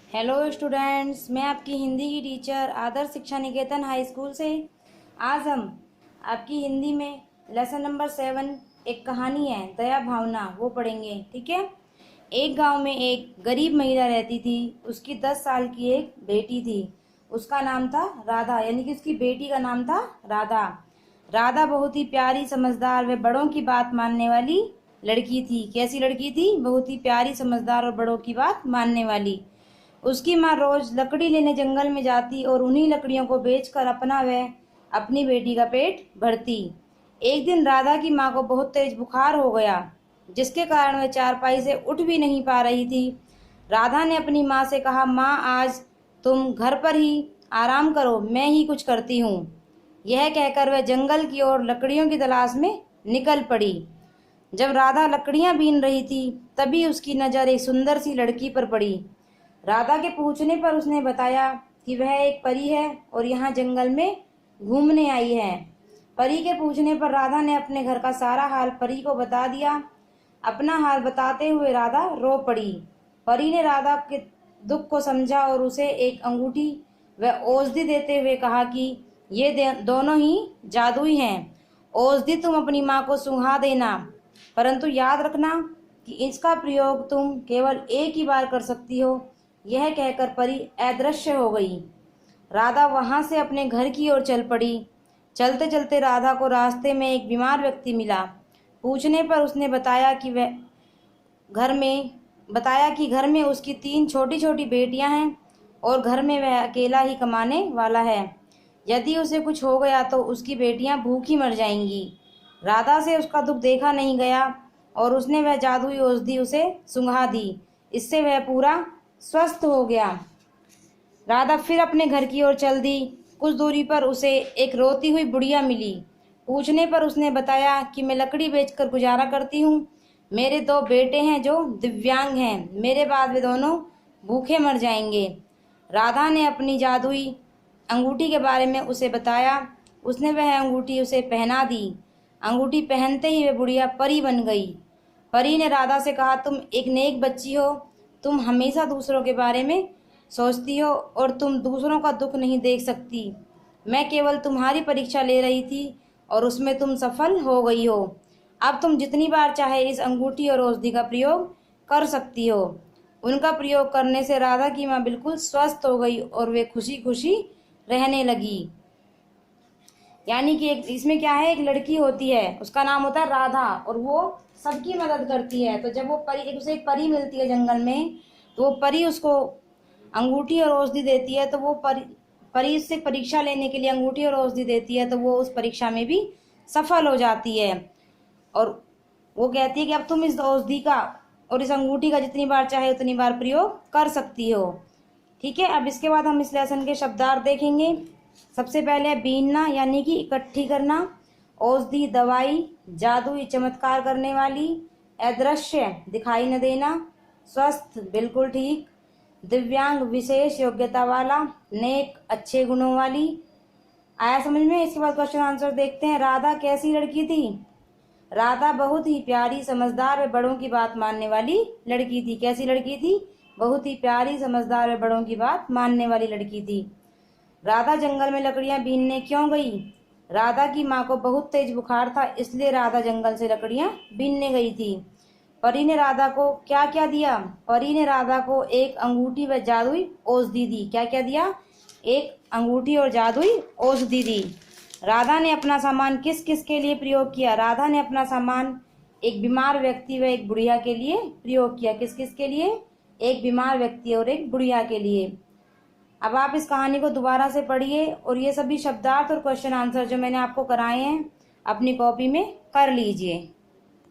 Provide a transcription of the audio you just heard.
Hello students, मैं आपकी हिंदी की टीचर आदर्श शिक्षा निकेतन हाई स्कूल से। आज हम आपकी हिंदी में लेसन नंबर 7 एक कहानी है दया भावना वो पढ़ेंगे। ठीक है। एक गांव में एक गरीब महिला रहती थी। उसकी 10 साल की एक बेटी थी। उसका नाम था राधा, यानी कि उसकी बेटी का नाम था राधा। राधा बहुत ही प्यारी, समझदार व बड़ों की बात मानने वाली लड़की थी। कैसी लड़की थी? बहुत ही प्यारी, समझदार और बड़ों की बात मानने वाली। उसकी माँ रोज लकड़ी लेने जंगल में जाती और उन्हीं लकड़ियों को बेचकर अपना व अपनी बेटी का पेट भरती। एक दिन राधा की माँ को बहुत तेज बुखार हो गया, जिसके कारण वह चारपाई से उठ भी नहीं पा रही थी। राधा ने अपनी माँ से कहा, माँ आज तुम घर पर ही आराम करो, मैं ही कुछ करती हूँ। यह कहकर वह जंगल की ओर लकड़ियों की तलाश में निकल पड़ी। जब राधा लकड़ियां बीन रही थी, तभी उसकी नजर एक सुंदर सी लड़की पर पड़ी। राधा के पूछने पर उसने बताया कि वह एक परी है और यहाँ जंगल में घूमने आई है। परी के पूछने पर राधा ने अपने घर का सारा हाल परी को बता दिया। अपना हाल बताते हुए राधा रो पड़ी। परी ने राधा के दुख को समझा और उसे एक अंगूठी व औषधि देते हुए कहा कि ये दोनों ही जादुई हैं। औषधि तुम अपनी माँ को सुंघा देना, परंतु याद रखना कि इसका प्रयोग तुम केवल एक ही बार कर सकती हो। यह कहकर परी अदृश्य हो गई। राधा वहां से अपने घर की ओर चल पड़ी। चलते चलते राधा को रास्ते में एक बीमार व्यक्ति मिला। पूछने पर उसने बताया कि घर में उसकी 3 छोटी छोटी बेटियां हैं और घर में वह अकेला ही कमाने वाला है। यदि उसे कुछ हो गया तो उसकी बेटियां भूखी मर जाएंगी। राधा से उसका दुख देखा नहीं गया और उसने वह जादुई औषधि उसे सुंघा दी। इससे वह पूरा स्वस्थ हो गया। राधा फिर अपने घर की ओर चल दी। कुछ दूरी पर उसे एक रोती हुई बुढ़िया मिली। पूछने पर उसने बताया कि मैं लकड़ी बेचकर गुजारा करती हूँ। मेरे 2 बेटे हैं जो दिव्यांग हैं, मेरे बाद वे दोनों भूखे मर जाएंगे। राधा ने अपनी जादुई अंगूठी के बारे में उसे बताया। उसने वह अंगूठी उसे पहना दी। अंगूठी पहनते ही वह बुढ़िया परी बन गई। परी ने राधा से कहा, तुम एक नेक बच्ची हो, तुम हमेशा दूसरों के बारे में सोचती हो और तुम दूसरों का दुख नहीं देख सकती। मैं केवल तुम्हारी परीक्षा ले रही थी और उसमें तुम सफल हो गई हो। अब तुम जितनी बार चाहे इस अंगूठी और औषधि का प्रयोग कर सकती हो। उनका प्रयोग करने से राधा की माँ बिल्कुल स्वस्थ हो गई और वे खुशी खुशी रहने लगी। यानी कि इसमें क्या है, एक लड़की होती है, उसका नाम होता है राधा और वो सबकी मदद करती है। तो जब वो उसे एक परी मिलती है जंगल में, तो वो परी उसको अंगूठी और औषधि देती है। तो वो परी उससे परीक्षा लेने के लिए अंगूठी और औषधि देती है, तो वो उस परीक्षा में भी सफल हो जाती है। और वो कहती है कि अब तुम इस औषधि का और इस अंगूठी का जितनी बार चाहे उतनी बार प्रयोग कर सकती हो। ठीक है। अब इसके बाद हम इस लेसन के शब्दार्थ देखेंगे। सबसे पहले है बीनना, यानी कि इकट्ठी करना। औषधि दवाई, जादुई चमत्कार करने वाली। अदृश्य दिखाई न देना। स्वस्थ बिल्कुल ठीक। दिव्यांग विशेष योग्यता वाला। नेक अच्छे गुणों वाली। आया समझ में? इसके बाद क्वेश्चन आंसर देखते हैं। राधा कैसी लड़की थी? राधा बहुत ही प्यारी, समझदार व बड़ों की बात मानने वाली लड़की थी। कैसी लड़की थी? बहुत ही प्यारी, समझदार व बड़ों की बात मानने वाली लड़की थी। राधा जंगल में लकड़ियां बीनने क्यों गई? राधा की माँ को बहुत तेज बुखार था, इसलिए राधा जंगल से लकड़ियां बीनने गई थी। परी ने राधा को क्या क्या दिया? परी ने राधा को एक अंगूठी व जादुई औषधि दी। क्या क्या दिया? एक अंगूठी और जादुई औषधि दी। राधा ने अपना सामान किस किस के लिए प्रयोग किया? राधा ने अपना सामान एक बीमार व्यक्ति व एक बुढ़िया के लिए प्रयोग किया। किस किस के लिए? एक बीमार व्यक्ति और एक बुढ़िया के लिए। अब आप इस कहानी को दोबारा से पढ़िए और ये सभी शब्दार्थ और क्वेश्चन आंसर जो मैंने आपको कराए हैं अपनी कॉपी में कर लीजिए।